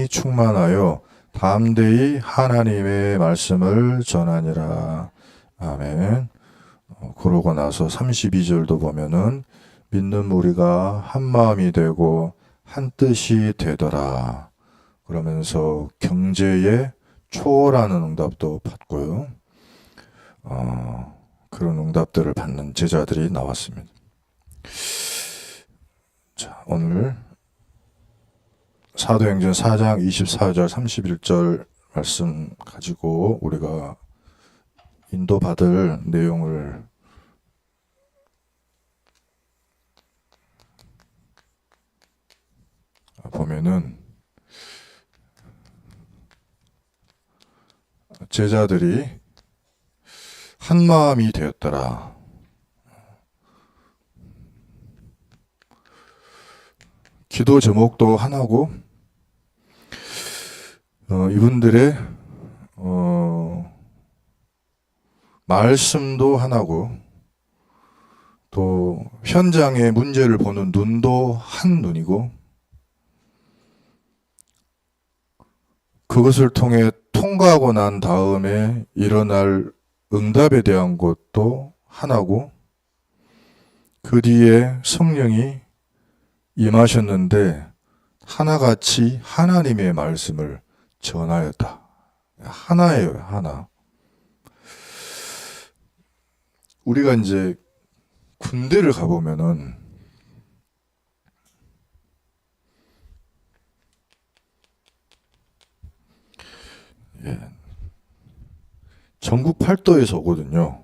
충만하여 담대히 하나님의 말씀을 전하니라. 아멘. 그러고 나서 32절도 보면은 믿는 무리가 한 마음이 되고 한 뜻이 되더라. 그러면서 경제에 초월하는 응답도 받고요. 그런 응답들을 받는 제자들이 나왔습니다. 자, 오늘 사도행전 4장 24절 31절 말씀 가지고 우리가 인도받을 내용을 보면은 제자들이 한 마음이 되었더라. 기도 제목도 하나고 이분들의 말씀도 하나고 또 현장의 문제를 보는 눈도 한 눈이고 그것을 통해 통과하고 난 다음에 일어날 응답에 대한 것도 하나고 그 뒤에 성령이 임하셨는데 하나같이 하나님의 말씀을 전하였다. 하나예요, 하나. 우리가 이제 군대를 가보면은 전국 팔도에서 오거든요.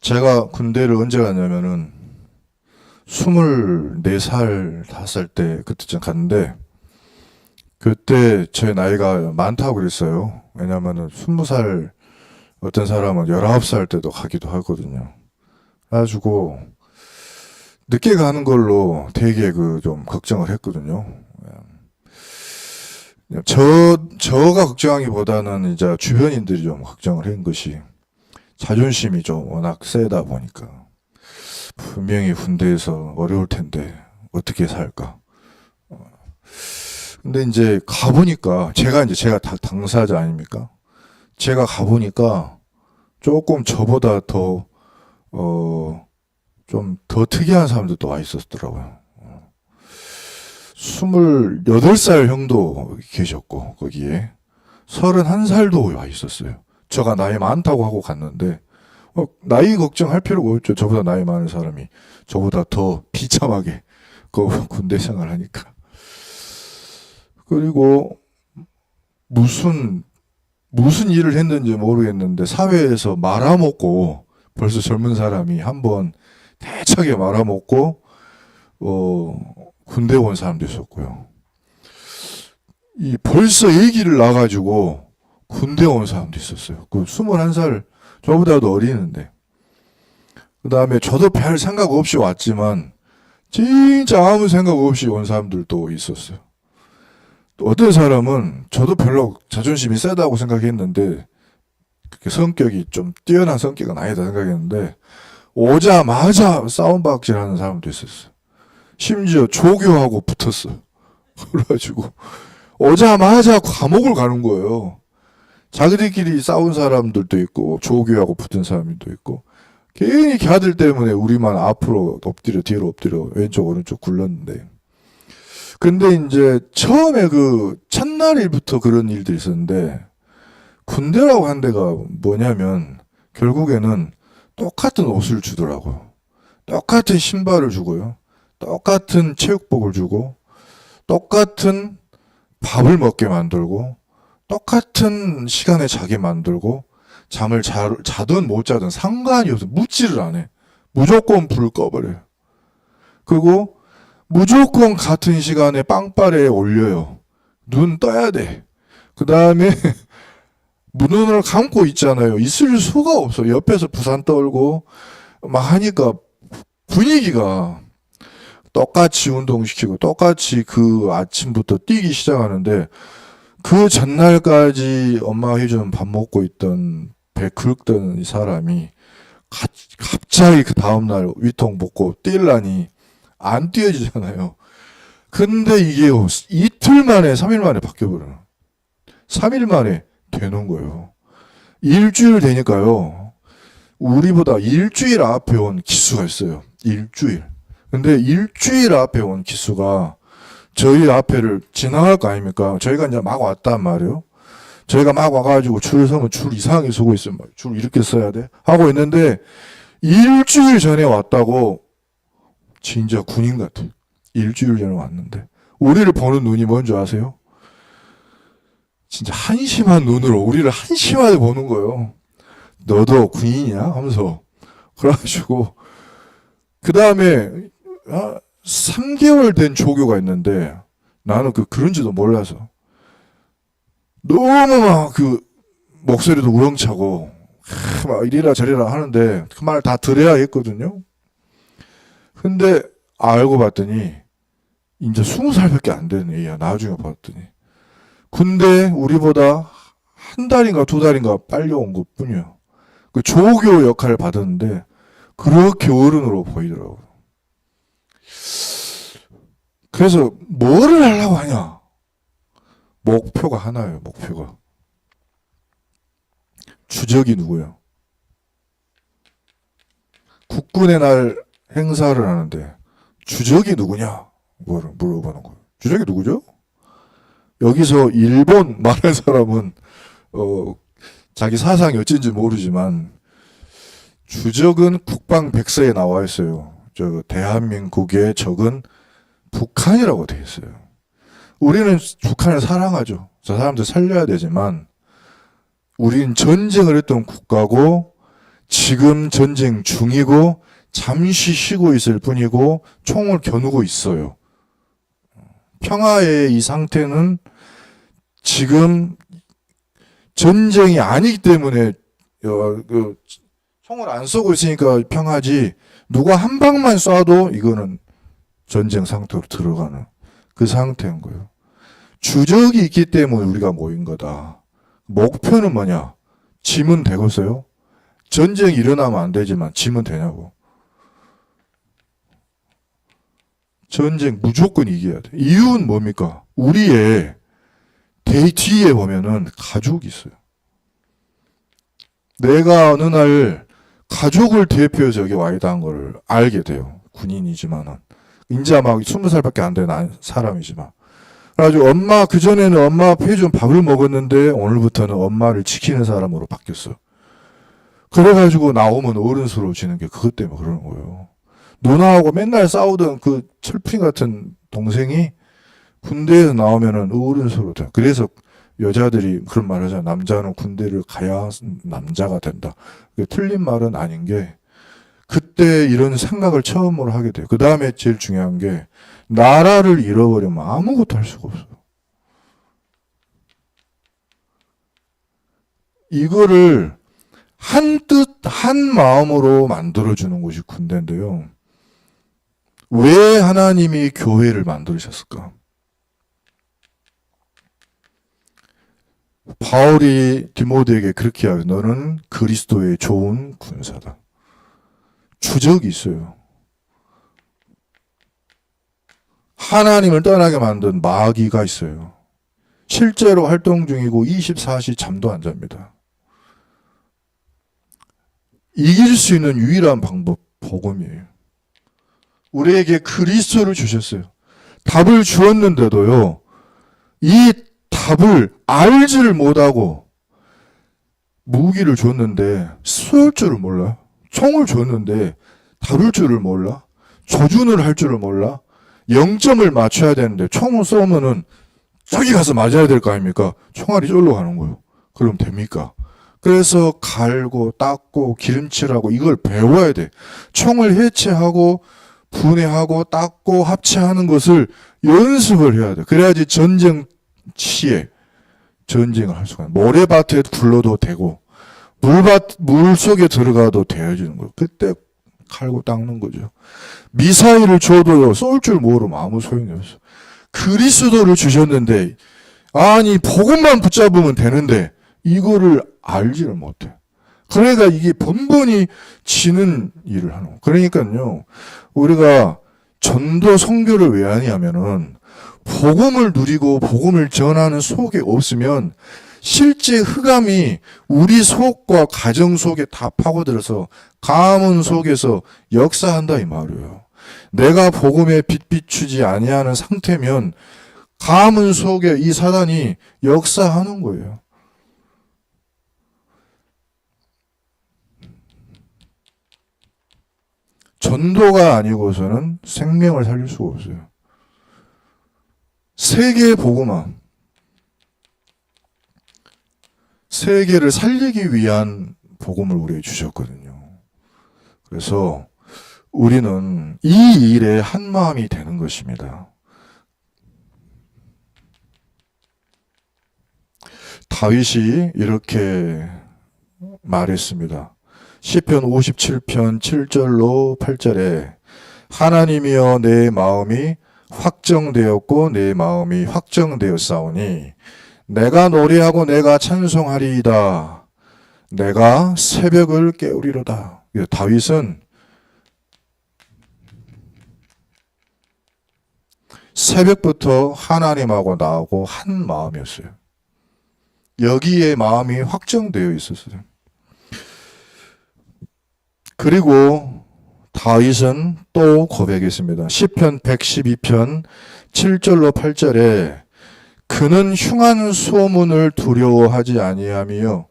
제가 군대를 언제 갔냐면은 24살, 5살 때 그때쯤 갔는데 그때 제 나이가 많다고 그랬어요. 왜냐면은 20살 어떤 사람은 19살 때도 가기도 하거든요. 그래가지고 늦게 가는 걸로 되게 좀 걱정을 했거든요. 저가 걱정하기보다는 이제 주변인들이 좀 걱정을 한 것이 자존심이 좀 워낙 세다 보니까 분명히 군대에서 어려울 텐데 어떻게 살까. 근데 이제 가보니까 제가 당사자 아닙니까? 제가 가보니까 조금 저보다 좀 더 특이한 사람들도 와 있었더라고요. 28살 형도 계셨고, 거기에 31살도 와 있었어요. 제가 나이 많다고 하고 갔는데, 나이 걱정할 필요가 없죠. 저보다 나이 많은 사람이 저보다 더 비참하게 군대 생활 하니까. 그리고 무슨 일을 했는지 모르겠는데 사회에서 말아먹고 벌써 젊은 사람이 한번 대차게 말아먹고 군대 온 사람도 있었고요. 벌써 얘기를 나가지고 군대 온 사람도 있었어요. 21살 저보다도 어리는데. 그 다음에 저도 별 생각 없이 왔지만 진짜 아무 생각 없이 온 사람들도 있었어요. 또 어떤 사람은 저도 별로 자존심이 세다고 생각했는데 성격이 좀 뛰어난 성격은 아니다 생각했는데 오자마자 싸움박질하는 사람도 있었어요. 심지어 조교하고 붙었어요. 그래가지고 오자마자 감옥을 가는 거예요. 자기들끼리 싸운 사람들도 있고 조교하고 붙은 사람도 있고 괜히 걔들 때문에 우리만 앞으로 엎드려 뒤로 엎드려 왼쪽 오른쪽 굴렀는데 근데 이제 처음에 첫날일부터 그런 일들이 있었는데 군대라고 한 데가 뭐냐면 결국에는 똑같은 옷을 주더라고요. 똑같은 신발을 주고요. 똑같은 체육복을 주고 똑같은 밥을 먹게 만들고 똑같은 시간에 자게 만들고 잠을 자든 못 자든 상관이 없어. 묻지를 않아. 무조건 불을 꺼버려요. 그리고 무조건 같은 시간에 빵빠레에 올려요. 눈 떠야 돼. 그 다음에 눈을 감고 있잖아요. 있을 수가 없어. 옆에서 부산 떨고 막 하니까 분위기가 똑같이 운동시키고 똑같이 그 아침부터 뛰기 시작하는데 그 전날까지 엄마가 해주는 밥 먹고 있던 배 긁던 이 사람이 갑자기 그 다음날 위통 먹고 뛰려니 안 뛰어지잖아요. 근데 이게 이틀 만에, 3일 만에 바뀌어버려요. 3일 만에 되는 거예요. 일주일 되니까요. 우리보다 일주일 앞에 온 기수가 있어요. 일주일. 근데 일주일 앞에 온 기수가 저희 앞에를 지나갈 거 아닙니까? 저희가 이제 막 왔단 말이에요. 저희가 막 와가지고 줄 서면 줄 이상하게 서고 있으면 줄 이렇게 써야 돼? 하고 있는데 일주일 전에 왔다고 진짜 군인 같아. 일주일 전에 왔는데 우리를 보는 눈이 뭔지 아세요? 진짜 한심한 눈으로 우리를 한심하게 보는 거예요. 너도 군인이야? 하면서. 그래가지고 그 다음에 3개월 된 조교가 있는데 나는 그런지도 몰라서 너무 막 목소리도 우렁차고 막 이리라 저리라 하는데 그 말 다 들어야 했거든요. 근데 알고 봤더니 이제 20살밖에 안 된 애야. 나중에 봤더니. 근데 우리보다 한 달인가 2달인가 빨리 온 것 뿐이야. 그 조교 역할을 받았는데 그렇게 어른으로 보이더라고요. 그래서 뭐를 하려고 하냐? 목표가 하나예요. 목표가. 주적이 누구예요? 국군의 날 행사를 하는데 주적이 누구냐? 물어보는 거예요. 주적이 누구죠? 여기서 일본 말할 사람은 자기 사상이 어쩐지 모르지만 주적은 국방백서에 나와 있어요. 대한민국의 적은 북한이라고 되어 있어요. 우리는 북한을 사랑하죠. 저 사람들 살려야 되지만 우린 전쟁을 했던 국가고 지금 전쟁 중이고 잠시 쉬고 있을 뿐이고 총을 겨누고 있어요. 평화의 이 상태는 지금 전쟁이 아니기 때문에 총을 안 쏘고 있으니까 평화지 누가 한 방만 쏴도 이거는 전쟁 상태로 들어가는 그 상태인 거예요. 주적이 있기 때문에 우리가 모인 거다. 목표는 뭐냐? 지면 되겠어요? 전쟁이 일어나면 안 되지만 지면 되냐고. 전쟁 무조건 이겨야 돼. 이유는 뭡니까? 우리의 뒤에 보면은 가족이 있어요. 내가 어느 날 가족을 대표해서 여기 와 있다는 걸 알게 돼요. 군인이지만은. 이제 막 20살밖에 안 된 사람이지만. 그래가지고 그전에는 엄마 앞에 해준 밥을 먹었는데 오늘부터는 엄마를 지키는 사람으로 바뀌었어. 그래가지고 나오면 어른스러워지는 게 그것 때문에 그러는 거예요. 누나하고 맨날 싸우던 그 철풍이 같은 동생이 군대에서 나오면은 어른스러워. 그래서 여자들이 그런 말 하잖아. 남자는 군대를 가야 남자가 된다. 그게 틀린 말은 아닌 게 그때 이런 생각을 처음으로 하게 돼요. 그 다음에 제일 중요한 게 나라를 잃어버리면 아무것도 할 수가 없어요. 이거를 한 마음으로 만들어주는 것이 군대인데요. 왜 하나님이 교회를 만드셨을까? 바울이 디모데에게 그렇게 하여 너는 그리스도의 좋은 군사다. 주적이 있어요. 하나님을 떠나게 만든 마귀가 있어요. 실제로 활동 중이고 24시 잠도 안 잡니다. 이길 수 있는 유일한 방법, 복음이에요. 우리에게 그리스도를 주셨어요. 답을 주었는데도요, 이 답을 알지를 못하고 무기를 줬는데 쏠 줄을 몰라. 총을 줬는데 다룰 줄을 몰라. 조준을 할 줄을 몰라. 0점을 맞춰야 되는데 총을 쏘면은 저기 가서 맞아야 될 거 아닙니까? 총알이 쫄러 가는 거예요. 그럼 됩니까? 그래서 갈고 닦고 기름칠하고 이걸 배워야 돼. 총을 해체하고 분해하고 닦고 합체하는 것을 연습을 해야 돼. 그래야지 전쟁 시에 전쟁을 할 수가 있어요. 모래밭에 굴러도 되고 물 속에 들어가도 되어지는 거예요. 그때 갈고 닦는 거죠. 미사일을 줘도요, 쏠 줄 모르면 아무 소용이 없어요. 그리스도를 주셨는데, 아니, 복음만 붙잡으면 되는데, 이거를 알지를 못해. 그러니까 이게 번번이 지는 일을 하는 거예요. 그러니까요, 우리가 전도 선교를 왜 하냐면은, 복음을 누리고 복음을 전하는 속에 없으면 실제 흑암이 우리 속과 가정 속에 다 파고들어서 가문 속에서 역사한다 이 말이에요. 내가 복음에 빛 비추지 아니하는 상태면 가문 속에 이 사단이 역사하는 거예요. 전도가 아니고서는 생명을 살릴 수가 없어요. 세계 복음화, 세계를 살리기 위한 복음을 우리에게 주셨거든요. 그래서 우리는 이 일에 한 마음이 되는 것입니다. 다윗이 이렇게 말했습니다. 시편 57편 7절로 8절에 하나님이여 내 마음이 확정되었고 내 마음이 확정되었사오니 내가 노래하고 내가 찬송하리이다. 내가 새벽을 깨우리로다. 다윗은 새벽부터 하나님하고 나하고 한 마음이었어요. 여기에 마음이 확정되어 있었어요. 그리고 다윗은 또 고백했습니다. 시편 112편 7절로 8절에 그는 흉한 소문을 두려워하지 아니하며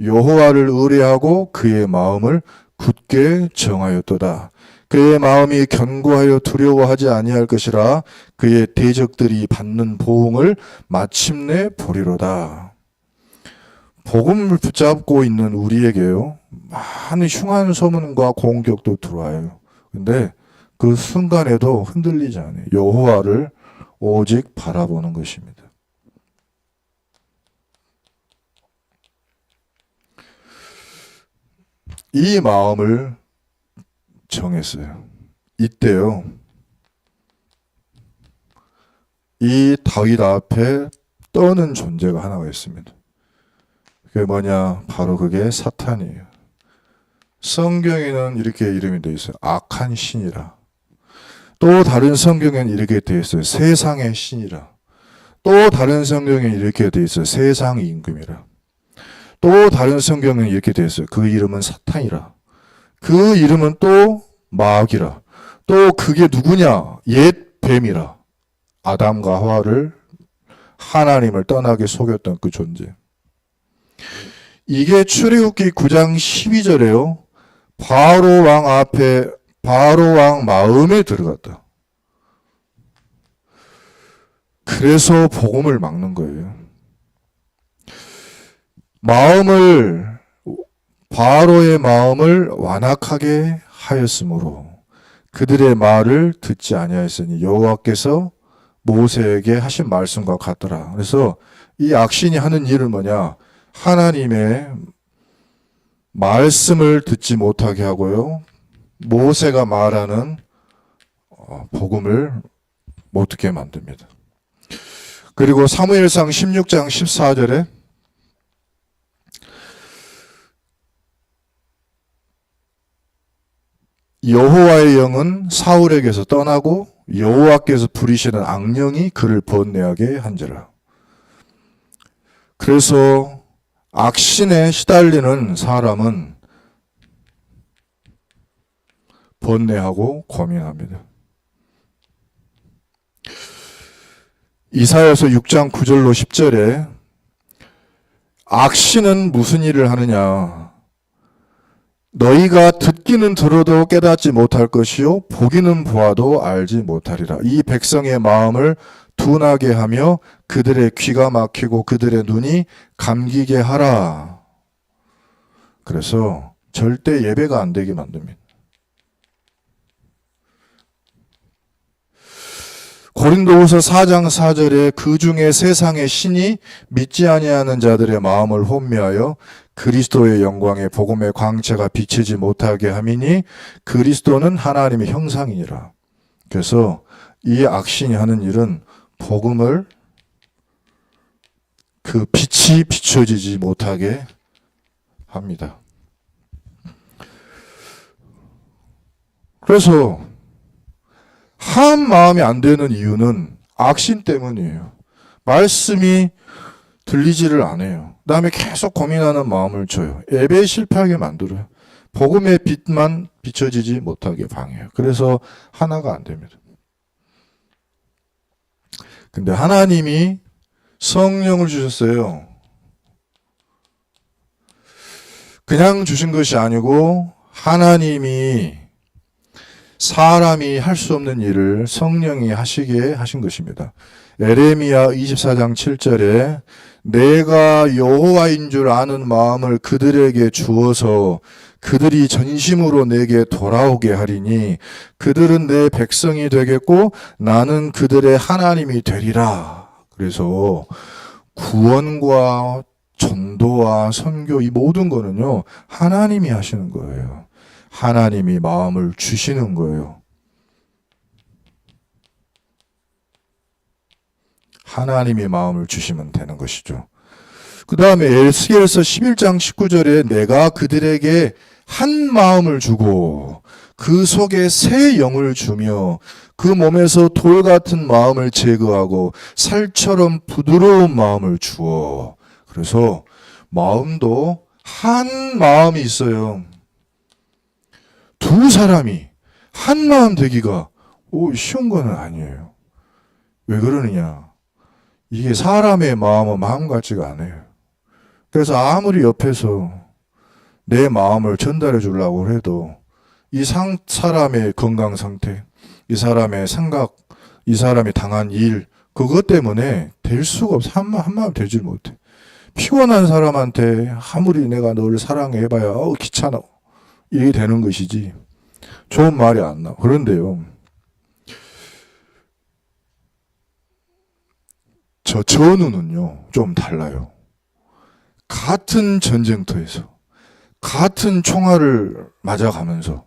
여호와를 의뢰하고 그의 마음을 굳게 정하였도다. 그의 마음이 견고하여 두려워하지 아니할 것이라 그의 대적들이 받는 보응을 마침내 보리로다. 복음을 붙잡고 있는 우리에게요, 많은 흉한 소문과 공격도 들어와요. 근데 그 순간에도 흔들리지 않아요. 여호와를 오직 바라보는 것입니다. 이 마음을 정했어요. 이때요, 이 다윗 앞에 떠는 존재가 하나가 있습니다. 그게 뭐냐? 바로 그게 사탄이에요. 성경에는 이렇게 이름이 되어 있어요. 악한 신이라. 또 다른 성경에는 이렇게 되어 있어요. 세상의 신이라. 또 다른 성경에는 이렇게 되어 있어요. 세상 임금이라. 또 다른 성경에는 이렇게 되어 있어요. 그 이름은 사탄이라. 그 이름은 또 마귀라. 또 그게 누구냐? 옛 뱀이라. 아담과 하와를 하나님을 떠나게 속였던 그 존재. 이게 출애굽기 9장 12절에요. 바로 왕 앞에 바로 왕 마음에 들어갔다. 그래서 복음을 막는 거예요. 바로의 마음을 완악하게 하였으므로 그들의 말을 듣지 아니하였으니 여호와께서 모세에게 하신 말씀과 같더라. 그래서 이 악신이 하는 일은 뭐냐? 하나님의 말씀을 듣지 못하게 하고요, 모세가 말하는 복음을 못 듣게 만듭니다. 그리고 사무엘상 16장 14절에 여호와의 영은 사울에게서 떠나고 여호와께서 부리시는 악령이 그를 번뇌하게 한지라. 그래서 악신에 시달리는 사람은 번뇌하고 고민합니다. 이사야서 6장 9절로 10절에 악신은 무슨 일을 하느냐? 너희가 듣기는 들어도 깨닫지 못할 것이요 보기는 보아도 알지 못하리라. 이 백성의 마음을 둔하게 하며 그들의 귀가 막히고 그들의 눈이 감기게 하라. 그래서 절대 예배가 안 되게 만듭니다. 고린도후서 4장 4절에 그 중에 세상의 신이 믿지 아니하는 자들의 마음을 혼미하여 그리스도의 영광의 복음의 광채가 비치지 못하게 함이니 그리스도는 하나님의 형상이니라. 그래서 이 악신이 하는 일은 복음을 그 빛이 비춰지지 못하게 합니다. 그래서 한 마음이 안 되는 이유는 악신 때문이에요. 말씀이 들리지를 않아요. 그 다음에 계속 고민하는 마음을 줘요. 예배에 실패하게 만들어요. 복음의 빛만 비춰지지 못하게 방해해요. 그래서 하나가 안 됩니다. 근데 하나님이 성령을 주셨어요. 그냥 주신 것이 아니고 하나님이 사람이 할 수 없는 일을 성령이 하시게 하신 것입니다. 에레미야 24장 7절에 내가 여호와인 줄 아는 마음을 그들에게 주어서 그들이 전심으로 내게 돌아오게 하리니 그들은 내 백성이 되겠고 나는 그들의 하나님이 되리라. 그래서 구원과 전도와 선교 이 모든 거는요 하나님이 하시는 거예요. 하나님이 마음을 주시는 거예요. 하나님이 마음을 주시면 되는 것이죠. 그 다음에 에스겔서 11장 19절에 내가 그들에게 한 마음을 주고 그 속에 새 영을 주며 그 몸에서 돌 같은 마음을 제거하고 살처럼 부드러운 마음을 주어. 그래서 마음도 한 마음이 있어요. 두 사람이 한 마음 되기가 쉬운 건 아니에요. 왜 그러느냐? 이게 사람의 마음은 마음 같지가 않아요. 그래서 아무리 옆에서 내 마음을 전달해 주려고 해도 이 사람의 건강 상태, 이 사람의 생각, 이 사람이 당한 일, 그것 때문에 될 수가 없어. 한 마음 되질 못해. 피곤한 사람한테 아무리 내가 너를 사랑해봐야 귀찮아. 이게 되는 것이지. 좋은 말이 안 나와. 그런데요. 저 전우는요. 좀 달라요. 같은 전쟁터에서 같은 총알을 맞아가면서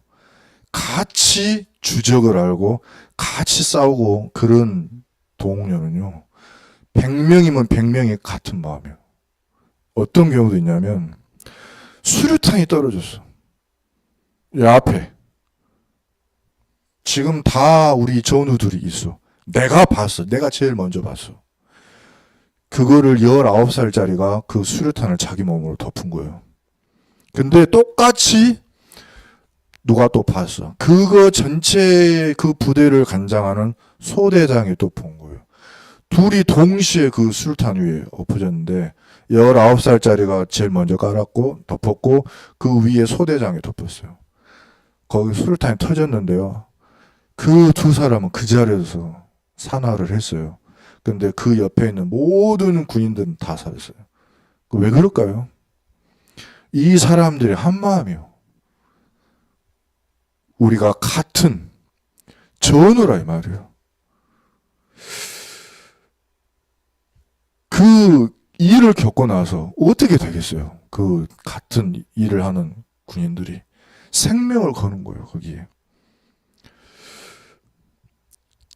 같이 주적을 알고 같이 싸우고 그런 동료는요. 100명이면 100명이 같은 마음이에요. 어떤 경우도 있냐면 수류탄이 떨어졌어. 이 앞에 지금 다 우리 전우들이 있어. 내가 봤어. 내가 제일 먼저 봤어. 그거를 19살짜리가 그 수류탄을 자기 몸으로 덮은 거예요. 근데 똑같이 누가 또 봤어. 그거 전체 그 부대를 관장하는 소대장이 또 본 거예요. 둘이 동시에 그 수류탄 위에 엎어졌는데 19살짜리가 제일 먼저 깔았고 덮었고 그 위에 소대장이 덮었어요. 거기 수류탄이 터졌는데요. 그 두 사람은 그 자리에서 산화를 했어요. 근데 그 옆에 있는 모든 군인들은 다 살았어요. 왜 그럴까요? 이 사람들이 한 마음이요. 우리가 같은 전우라 이 말이에요. 그 일을 겪고 나서 어떻게 되겠어요? 그 같은 일을 하는 군인들이 생명을 거는 거예요. 거기에.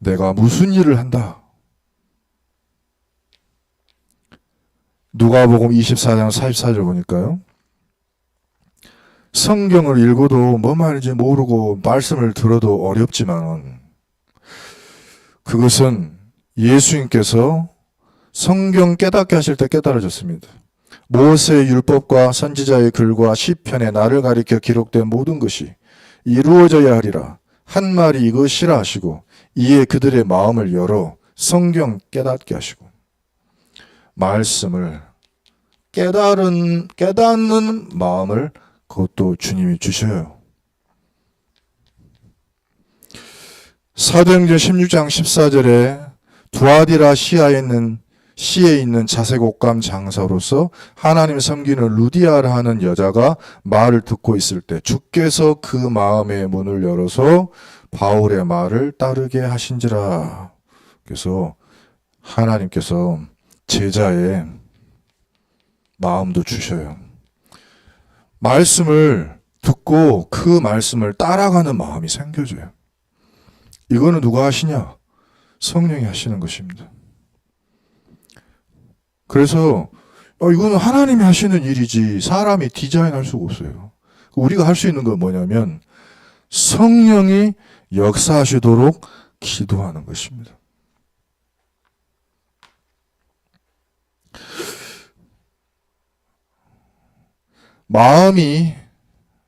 내가 무슨 일을 한다. 누가복음 24장 44절 보니까요. 성경을 읽어도 뭐 말인지 모르고 말씀을 들어도 어렵지만 그것은 예수님께서 성경 깨닫게 하실 때 깨달아졌습니다. 모세의 율법과 선지자의 글과 시편에 나를 가리켜 기록된 모든 것이 이루어져야 하리라. 한 말이 이것이라 하시고 이에 그들의 마음을 열어 성경 깨닫게 하시고 말씀을 깨닫는 마음을 그것도 주님이 주셔요. 사도행전 16장 14절에 두아디라 시에 있는 자색옷감 장사로서 하나님 섬기는 루디아라 하는 여자가 말을 듣고 있을 때 주께서 그 마음의 문을 열어서 바울의 말을 따르게 하신지라. 그래서 하나님께서 제자의 마음도 주셔요. 말씀을 듣고 그 말씀을 따라가는 마음이 생겨져요. 이거는 누가 하시냐? 성령이 하시는 것입니다. 그래서 이거는 하나님이 하시는 일이지 사람이 디자인할 수가 없어요. 우리가 할 수 있는 건 뭐냐면 성령이 역사하시도록 기도하는 것입니다. 마음이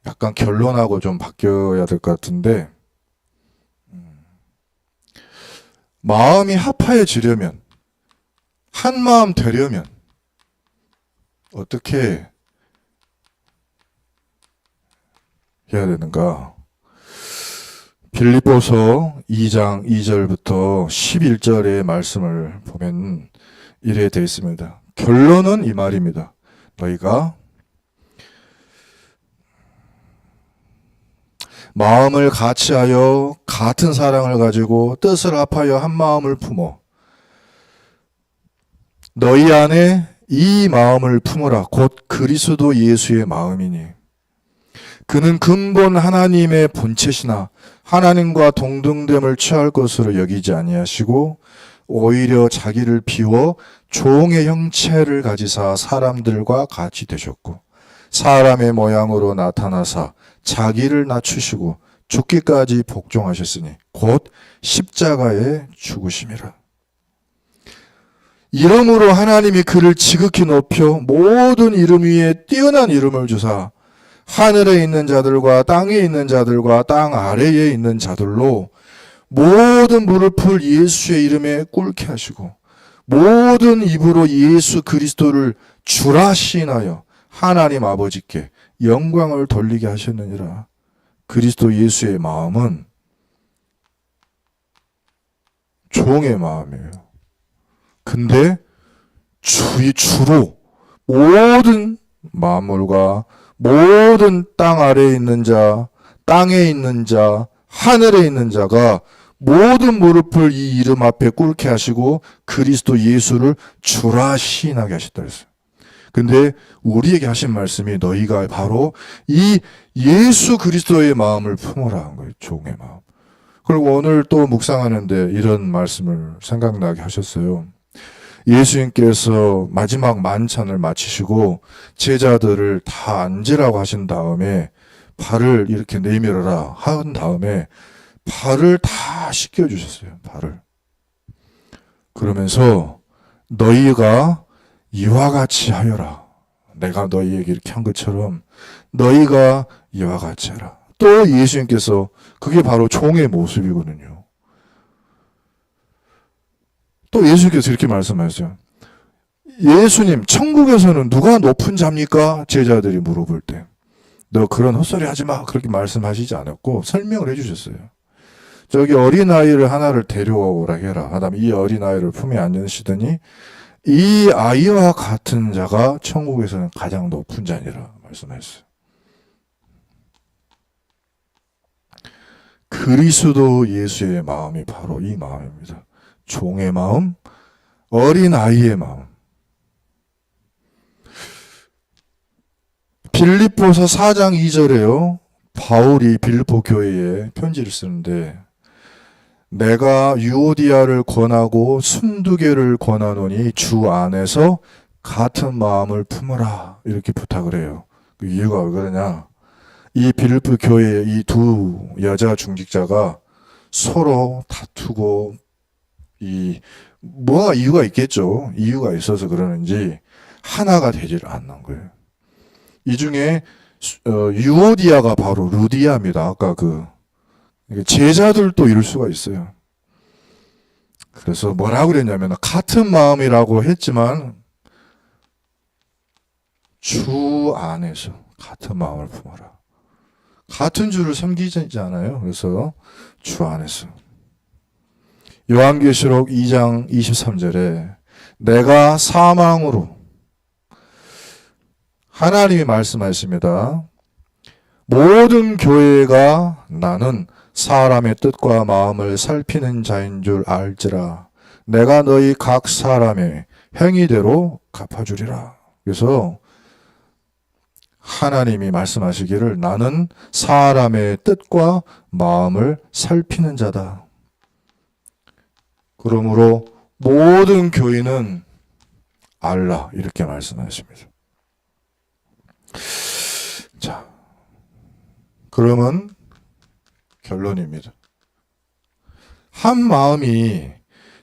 약간 결론하고 좀 바뀌어야 될 것 같은데, 마음이 합하여지려면, 한 마음 되려면 어떻게 해야 되는가? 빌립보서 2장 2절부터 11절의 말씀을 보면 이래 되어 있습니다. 결론은 이 말입니다. 너희가 마음을 같이하여 같은 사랑을 가지고 뜻을 합하여 한 마음을 품어 너희 안에 이 마음을 품으라. 곧 그리스도 예수의 마음이니 그는 근본 하나님의 본체시나 하나님과 동등됨을 취할 것으로 여기지 아니하시고 오히려 자기를 비워 종의 형체를 가지사 사람들과 같이 되셨고 사람의 모양으로 나타나사 자기를 낮추시고 죽기까지 복종하셨으니 곧 십자가에 죽으심이라. 이름으로 하나님이 그를 지극히 높여 모든 이름 위에 뛰어난 이름을 주사 하늘에 있는 자들과 땅에 있는 자들과 땅 아래에 있는 자들로 모든 무릎을 예수의 이름에 꿇게 하시고 모든 입으로 예수 그리스도를 주라 시인하여 하나님 아버지께 영광을 돌리게 하셨느니라. 그리스도 예수의 마음은 종의 마음이에요. 근데 주로 모든 만물과 모든 땅 아래에 있는 자, 땅에 있는 자, 하늘에 있는 자가 모든 무릎을 이 이름 앞에 꿇게 하시고 그리스도 예수를 주라 시인하게 하셨다 그랬어요. 근데 우리에게 하신 말씀이 너희가 바로 이 예수 그리스도의 마음을 품어라 한 거예요. 종의 마음. 그리고 오늘 또 묵상하는데 이런 말씀을 생각나게 하셨어요. 예수님께서 마지막 만찬을 마치시고 제자들을 다 앉으라고 하신 다음에 발을 이렇게 내밀어라 한 다음에 발을 다 씻겨주셨어요. 발을. 그러면서 너희가 이와 같이 하여라. 내가 너희에게 이렇게 한 것처럼 너희가 이와 같이 하라. 또 예수님께서 그게 바로 종의 모습이거든요. 또 예수님께서 이렇게 말씀하셨어요. 예수님, 천국에서는 누가 높은 자입니까? 제자들이 물어볼 때. 너 그런 헛소리 하지 마. 그렇게 말씀하시지 않았고 설명을 해주셨어요. 저기 어린아이를 하나를 데려오라 해라. 하다면 이 어린아이를 품에 안으시더니 이 아이와 같은 자가 천국에서는 가장 높은 자니라 말씀하셨어요. 그리스도 예수의 마음이 바로 이 마음입니다. 종의 마음, 어린아이의 마음. 빌립보서 4장 2절에요. 바울이 빌립보 교회에 편지를 쓰는데 내가 유오디아를 권하고 순두개를 권하노니 주 안에서 같은 마음을 품으라 이렇게 부탁을 해요. 그 이유가 왜 그러냐? 이 빌립보 교회의 이 두 여자 중직자가 서로 다투고 뭐가 이유가 있겠죠. 이유가 있어서 그러는지 하나가 되지를 않는 거예요. 이 중에 유오디아가 바로 루디아입니다. 아까 제자들도 이럴 수가 있어요. 그래서 뭐라고 그랬냐면 같은 마음이라고 했지만 주 안에서 같은 마음을 품어라. 같은 주를 섬기지 않아요. 그래서 주 안에서. 요한계시록 2장 23절에 내가 사망으로 하나님이 말씀하십니다. 모든 교회가 나는 사람의 뜻과 마음을 살피는 자인 줄 알지라. 내가 너희 각 사람의 행위대로 갚아주리라. 그래서 하나님이 말씀하시기를 나는 사람의 뜻과 마음을 살피는 자다. 그러므로 모든 교인은 알라 이렇게 말씀하십니다. 자, 그러면 결론입니다. 한 마음이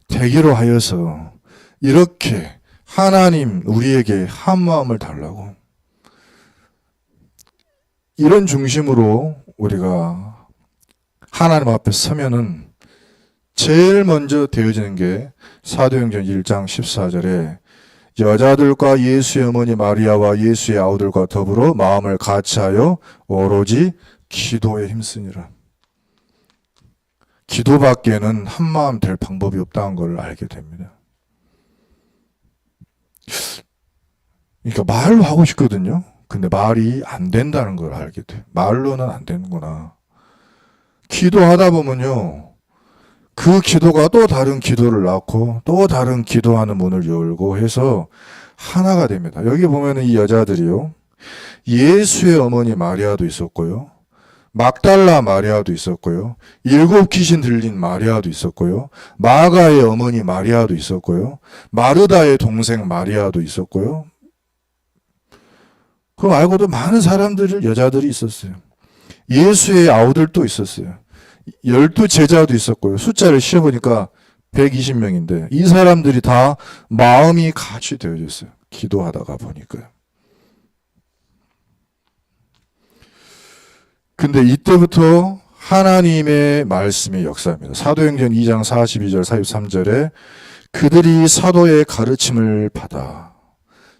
되기로 하여서 이렇게 하나님 우리에게 한 마음을 달라고 이런 중심으로 우리가 하나님 앞에 서면은 제일 먼저 되어지는 게 사도행전 1장 14절에 여자들과 예수의 어머니 마리아와 예수의 아우들과 더불어 마음을 같이하여 오로지 기도에 힘쓰니라. 기도밖에는 한마음 될 방법이 없다는 걸 알게 됩니다. 그러니까 말로 하고 싶거든요. 근데 말이 안 된다는 걸 알게 돼요. 말로는 안 되는구나. 기도하다 보면요, 그 기도가 또 다른 기도를 낳고 또 다른 기도하는 문을 열고 해서 하나가 됩니다. 여기 보면은 이 여자들이요, 예수의 어머니 마리아도 있었고요, 막달라 마리아도 있었고요, 7 귀신 들린 마리아도 있었고요, 마가의 어머니 마리아도 있었고요, 마르다의 동생 마리아도 있었고요. 그 말고도 많은 사람들, 여자들이 있었어요. 예수의 아우들도 있었어요. 12 제자도 있었고요. 숫자를 씌어보니까 120명인데 이 사람들이 다 마음이 같이 되어졌어요. 기도하다가 보니까요. 근데 이때부터 하나님의 말씀의 역사입니다. 사도행전 2장 42절 43절에 그들이 사도의 가르침을 받아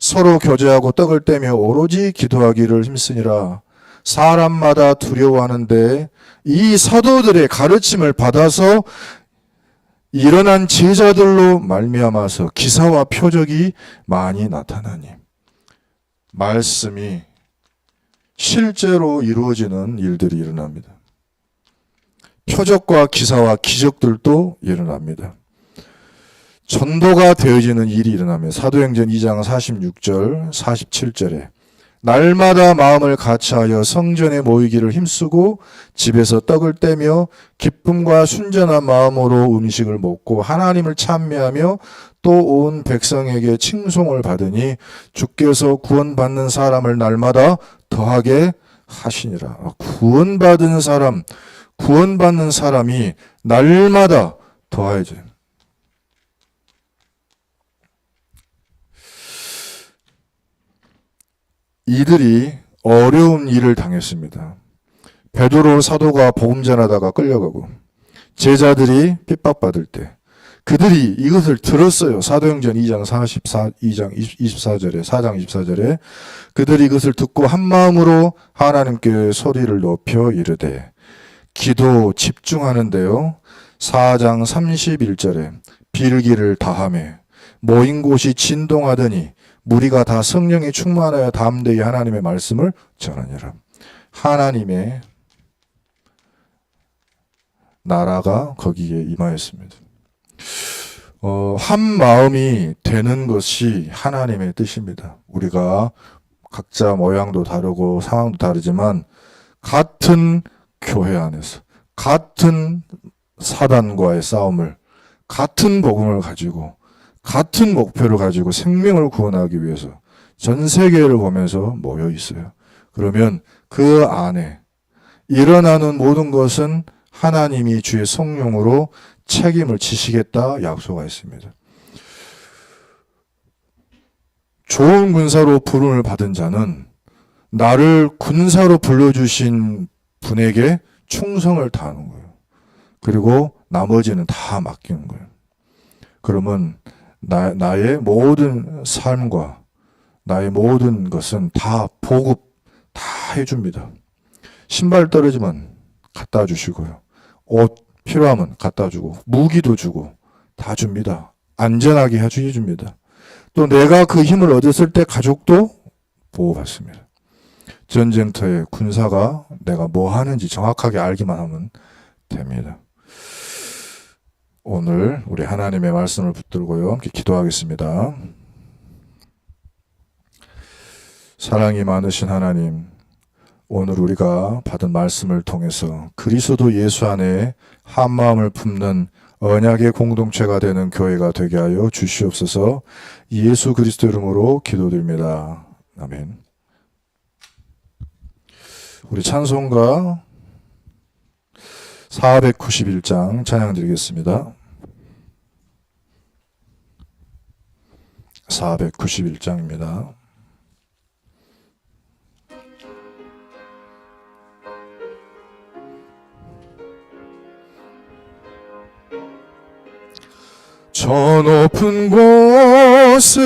서로 교제하고 떡을 떼며 오로지 기도하기를 힘쓰니라. 사람마다 두려워하는데 이 사도들의 가르침을 받아서 일어난 제자들로 말미암아서 기사와 표적이 많이 나타나니 말씀이 실제로 이루어지는 일들이 일어납니다. 표적과 기사와 기적들도 일어납니다. 전도가 되어지는 일이 일어나며 사도행전 2장 46절 47절에 날마다 마음을 같이하여 성전에 모이기를 힘쓰고 집에서 떡을 떼며 기쁨과 순전한 마음으로 음식을 먹고 하나님을 찬미하며 또 온 백성에게 칭송을 받으니 주께서 구원받는 사람을 날마다 더하게 하시니라. 구원받는 사람이 날마다 더해져요. 이들이 어려운 일을 당했습니다. 베드로 사도가 복음 전하다가 끌려가고 제자들이 핍박받을 때 그들이 이것을 들었어요. 사도행전 2장 24절에 그들이 이것을 듣고 한 마음으로 하나님께 소리를 높여 이르되 기도 집중하는데요. 4장 31절에 빌기를 다하며 모인 곳이 진동하더니 무리가 다 성령에 충만하여 담대히 하나님의 말씀을 전하니라. 하나님의 나라가 거기에 임하였습니다. 한 마음이 되는 것이 하나님의 뜻입니다. 우리가 각자 모양도 다르고 상황도 다르지만 같은 교회 안에서 같은 사단과의 싸움을 같은 복음을 가지고 같은 목표를 가지고 생명을 구원하기 위해서 전 세계를 보면서 모여 있어요. 그러면 그 안에 일어나는 모든 것은 하나님이 주의 성령으로 책임을 지시겠다 약속하였습니다. 좋은 군사로 부름을 받은 자는 나를 군사로 불러주신 분에게 충성을 다하는 거예요. 그리고 나머지는 다 맡기는 거예요. 그러면 나의 모든 삶과 나의 모든 것은 다 보급 다 해줍니다. 신발 떨어지면 갖다 주시고요. 옷 필요하면 갖다 주고 무기도 주고 다 줍니다. 안전하게 해줍니다. 또 내가 그 힘을 얻었을 때 가족도 보호받습니다. 전쟁터에 군사가 내가 뭐 하는지 정확하게 알기만 하면 됩니다. 오늘 우리 하나님의 말씀을 붙들고요. 함께 기도하겠습니다. 사랑이 많으신 하나님, 오늘 우리가 받은 말씀을 통해서 그리스도 예수 안에 한마음을 품는 언약의 공동체가 되는 교회가 되게 하여 주시옵소서. 예수 그리스도 이름으로 기도드립니다. 아멘. 우리 찬송가 491장 찬양 드리겠습니다. 491장입니다. 저 높은 곳을